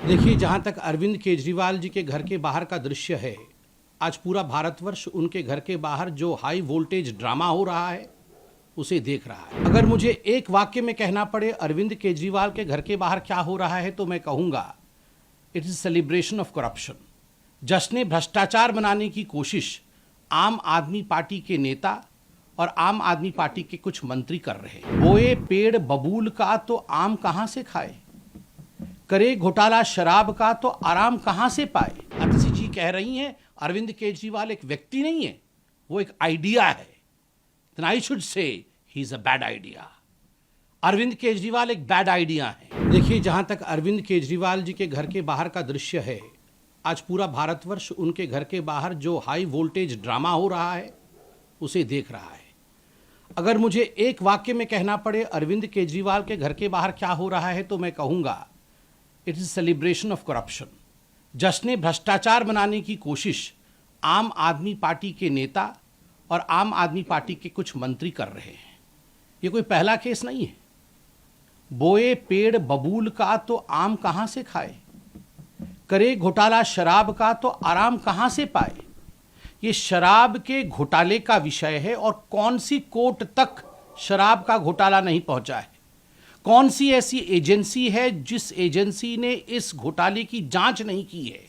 देखिए, जहाँ तक अरविंद केजरीवाल जी के घर के बाहर का दृश्य है, आज पूरा भारतवर्ष उनके घर के बाहर जो हाई वोल्टेज ड्रामा हो रहा है उसे देख रहा है। अगर मुझे एक वाक्य में कहना पड़े अरविंद केजरीवाल के घर के बाहर क्या हो रहा है तो मैं कहूँगा it is celebration of corruption. जश्न भ्रष्टाचार बनाने की कोशिश आम आदमी पार्टी के नेता और आम आदमी पार्टी के कुछ मंत्री कर रहे हैं। बोए पेड़ बबूल का तो आम कहाँ से खाए, करे घोटाला शराब का तो आराम कहां से पाए। अतिशी जी कह रही हैं अरविंद केजरीवाल एक व्यक्ति नहीं है, वो एक आइडिया है। Then I should say he is a bad idea. Arvind Kejriwal एक बैड आइडिया है। देखिए, जहां तक अरविंद केजरीवाल जी के घर के बाहर का दृश्य है, आज पूरा भारतवर्ष उनके घर के बाहर जो हाई वोल्टेज ड्रामा हो रहा है उसे देख रहा है। अगर मुझे एक वाक्य में कहना पड़े अरविंद केजरीवाल के घर के बाहर क्या हो रहा है तो मैं कहूँगा it is celebration of corruption. जश्न भ्रष्टाचार बनाने की कोशिश आम आदमी पार्टी के नेता और आम आदमी पार्टी के कुछ मंत्री कर रहे हैं। ये कोई पहला केस नहीं है। बोए पेड़ बबूल का तो आम कहाँ से खाए, करे घोटाला शराब का तो आराम कहाँ से पाए। ये शराब के घोटाले का विषय है और कौन सी कोर्ट तक शराब का घोटाला नहीं पहुंचा है। कौन सी ऐसी एजेंसी है जिस एजेंसी ने इस घोटाले की जांच नहीं की है,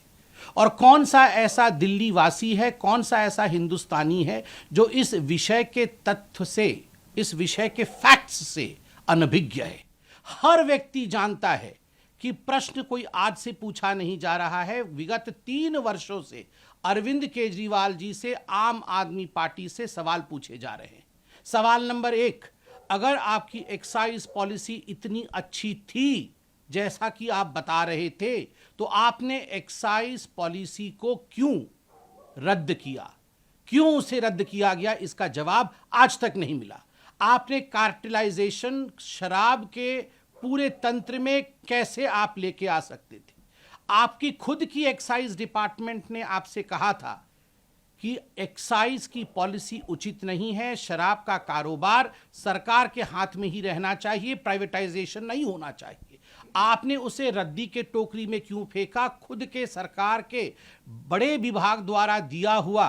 और कौन सा ऐसा दिल्ली वासी है, कौन सा ऐसा हिंदुस्तानी है जो इस विषय के तथ्य से, इस विषय के फैक्ट्स से अनभिज्ञ है। हर व्यक्ति जानता है कि प्रश्न कोई आज से पूछा नहीं जा रहा है। विगत 3 वर्षों से अरविंद केजरीवाल जी से आम आदमी पार्टी से सवाल पूछे जा रहे हैं। सवाल नंबर 1, अगर आपकी एक्साइज पॉलिसी इतनी अच्छी थी जैसा कि आप बता रहे थे तो आपने एक्साइज पॉलिसी को क्यों रद्द किया, क्यों उसे रद्द किया गया, इसका जवाब आज तक नहीं मिला। आपने कार्टेलाइजेशन शराब के पूरे तंत्र में कैसे आप लेके आ सकते थे। आपकी खुद की एक्साइज डिपार्टमेंट ने आपसे कहा था कि एक्साइज की पॉलिसी उचित नहीं है, शराब का कारोबार सरकार के हाथ में ही रहना चाहिए, प्राइवेटाइजेशन नहीं होना चाहिए। आपने उसे रद्दी के टोकरी में क्यों फेंका। खुद के सरकार के बड़े विभाग द्वारा दिया हुआ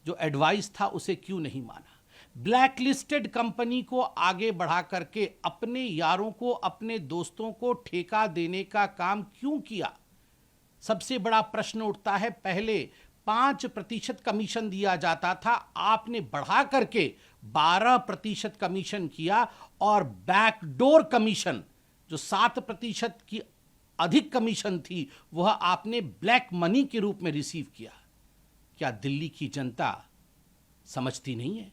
जो एडवाइस था उसे क्यों नहीं माना। ब्लैक लिस्टेड कंपनी को आगे बढ़ा करके अपने यारों को, अपने दोस्तों को ठेका देने का काम क्यों किया। सबसे बड़ा प्रश्न उठता है, पहले 5% कमीशन दिया जाता था, आपने बढ़ा करके 12% कमीशन किया, और बैकडोर कमीशन जो 7% की अधिक कमीशन थी वह आपने ब्लैक मनी के रूप में रिसीव किया। क्या दिल्ली की जनता समझती नहीं है?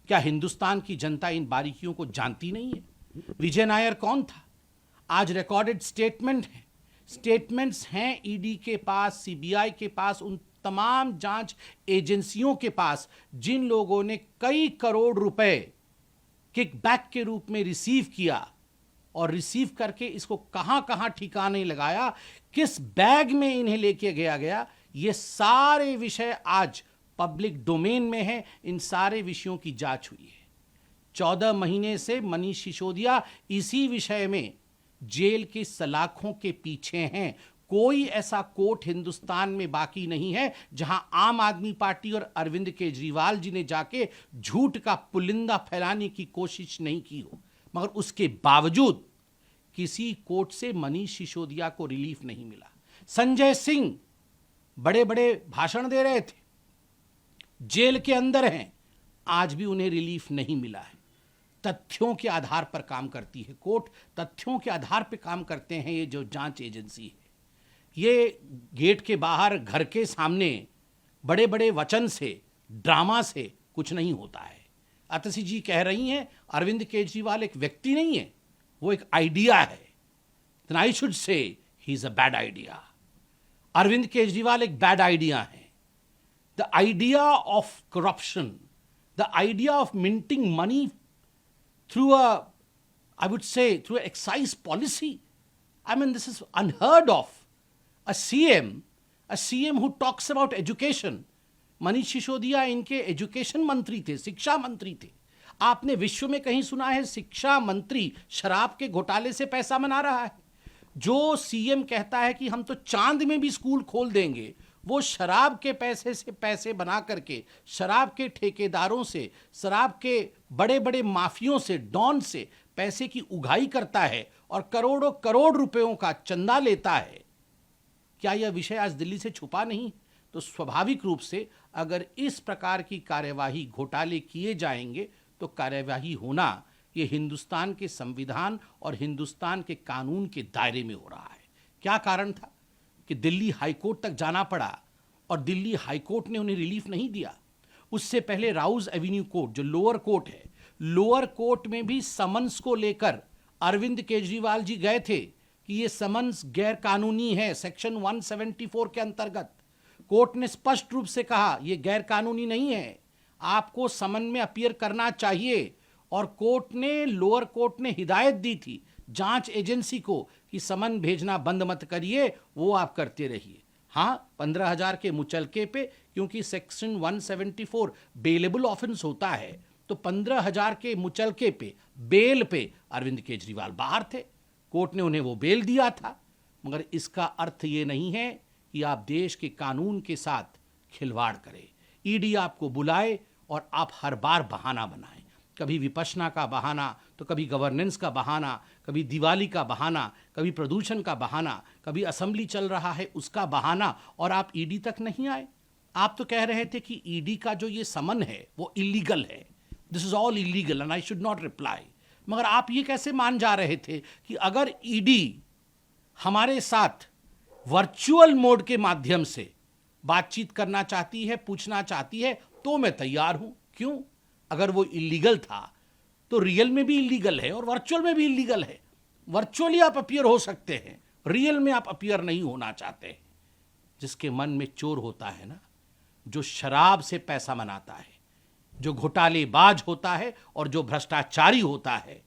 क्या हिंदुस्तान की जनता इन बारीकियों को जानती नहीं है? विजय नायर कौन था? आज रिकॉर्डेड स्टेटमेंट है, स्टेटमेंट्स हैं ईडी के पास, सीबीआई के पास, उन तमाम जांच एजेंसियों के पास जिन लोगों ने कई करोड़ रुपए किकबैक के रूप में रिसीव किया, और रिसीव करके इसको कहां कहां ठिकाने लगाया, किस बैग में इन्हें लेके गया। ये सारे विषय आज पब्लिक डोमेन में है। इन सारे विषयों की जांच हुई है। 14 महीने से मनीष सिसोदिया इसी विषय में जेल की सलाखों के पीछे हैं। कोई ऐसा कोर्ट हिंदुस्तान में बाकी नहीं है जहां आम आदमी पार्टी और अरविंद केजरीवाल जी ने जाके झूठ का पुलिंदा फैलाने की कोशिश नहीं की हो। मगर उसके बावजूद किसी कोर्ट से मनीष सिसोदिया को रिलीफ नहीं मिला। संजय सिंह बड़े बड़े भाषण दे रहे थे, जेल के अंदर हैं, आज भी उन्हें रिलीफ नहीं मिला है। तथ्यों के आधार पर काम करती है कोर्ट, तथ्यों के आधार पर काम करते हैं ये जो जांच एजेंसी है। ये गेट के बाहर, घर के सामने बड़े बड़े वचन से, ड्रामा से कुछ नहीं होता है। अतिशी जी कह रही हैं अरविंद केजरीवाल एक व्यक्ति नहीं है, वो एक आइडिया है। Then I should say he is a bad idea. Arvind Kejriwal एक बैड आइडिया है। The idea of corruption, the idea of minting money through I would say through excise policy. I mean, this is unheard of. A CM who talks about education. Manish Sisodia इनके education मंत्री थे, शिक्षा मंत्री थे। आपने विश्व में कहीं सुना है शिक्षा मंत्री शराब के घोटाले से पैसा बना रहा है? जो सीएम कहता है कि हम तो चांद में भी स्कूल खोल देंगे, वो शराब के पैसे से पैसे बना करके, शराब के ठेकेदारों से, शराब के बड़े बड़े माफियों से, डॉन से पैसे की उगाही करता है और करोड़ों करोड़ रुपयों का चंदा लेता है। क्या यह विषय आज दिल्ली से छुपा नहीं? तो स्वाभाविक रूप से अगर इस प्रकार की कार्यवाही, घोटाले किए जाएंगे तो कार्यवाही होना ये हिंदुस्तान के संविधान और हिंदुस्तान के कानून के दायरे में हो रहा है। क्या कारण था कि दिल्ली हाईकोर्ट तक जाना पड़ा और दिल्ली हाईकोर्ट ने उन्हें रिलीफ नहीं दिया? उससे पहले राउज एवेन्यू कोर्ट, जो लोअर कोर्ट है, लोअर कोर्ट में भी समन्स को लेकर अरविंद केजरीवाल जी गए थे कि ये समन्स गैर कानूनी है। सेक्शन 174 के अंतर्गत कोर्ट ने स्पष्ट रूप से कहा ये गैर कानूनी नहीं है, आपको समन में अपीयर करना चाहिए। और कोर्ट ने, लोअर कोर्ट ने हिदायत दी थी जांच एजेंसी को कि समन भेजना बंद मत करिए, वो आप करते रहिए। हाँ, 15,000 के मुचलके पे, क्योंकि सेक्शन 174 बेलेबल ऑफेंस होता है, तो 15,000 के मुचलके पे, बेल पे अरविंद केजरीवाल बाहर थे। कोर्ट ने उन्हें वो बेल दिया था। मगर इसका अर्थ ये नहीं है कि आप देश के कानून के साथ खिलवाड़ करें। ईडी आपको बुलाए और आप हर बार बहाना बनाएं, कभी विपश्यना का बहाना, तो कभी गवर्नेंस का बहाना, कभी दिवाली का बहाना, कभी प्रदूषण का बहाना, कभी असेंबली चल रहा है उसका बहाना, और आप ईडी तक नहीं आए। आप तो कह रहे थे कि ईडी का जो ये समन है वो इलीगल है, this is all illegal and I should not reply. मगर आप ये कैसे मान जा रहे थे कि अगर ईडी हमारे साथ वर्चुअल मोड के माध्यम से बातचीत करना चाहती है, पूछना चाहती है, तो मैं तैयार हूं। क्यों? अगर वो इलीगल था तो रियल में भी इलीगल है और वर्चुअल में भी इलीगल है। वर्चुअली आप अपीयर हो सकते हैं, रियल में आप अपीयर नहीं होना चाहते। जिसके मन में चोर होता है ना, जो शराब से पैसा बनाता है, जो घोटालेबाज होता है और जो भ्रष्टाचारी होता है,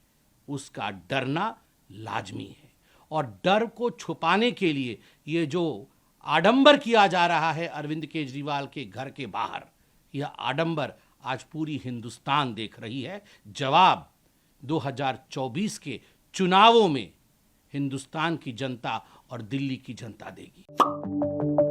उसका डरना लाजमी है। और डर को छुपाने के लिए ये जो आडंबर किया जा रहा है अरविंद केजरीवाल के घर के बाहर, यह आडंबर आज पूरी हिंदुस्तान देख रही है। जवाब 2024 के चुनावों में हिंदुस्तान की जनता और दिल्ली की जनता देगी।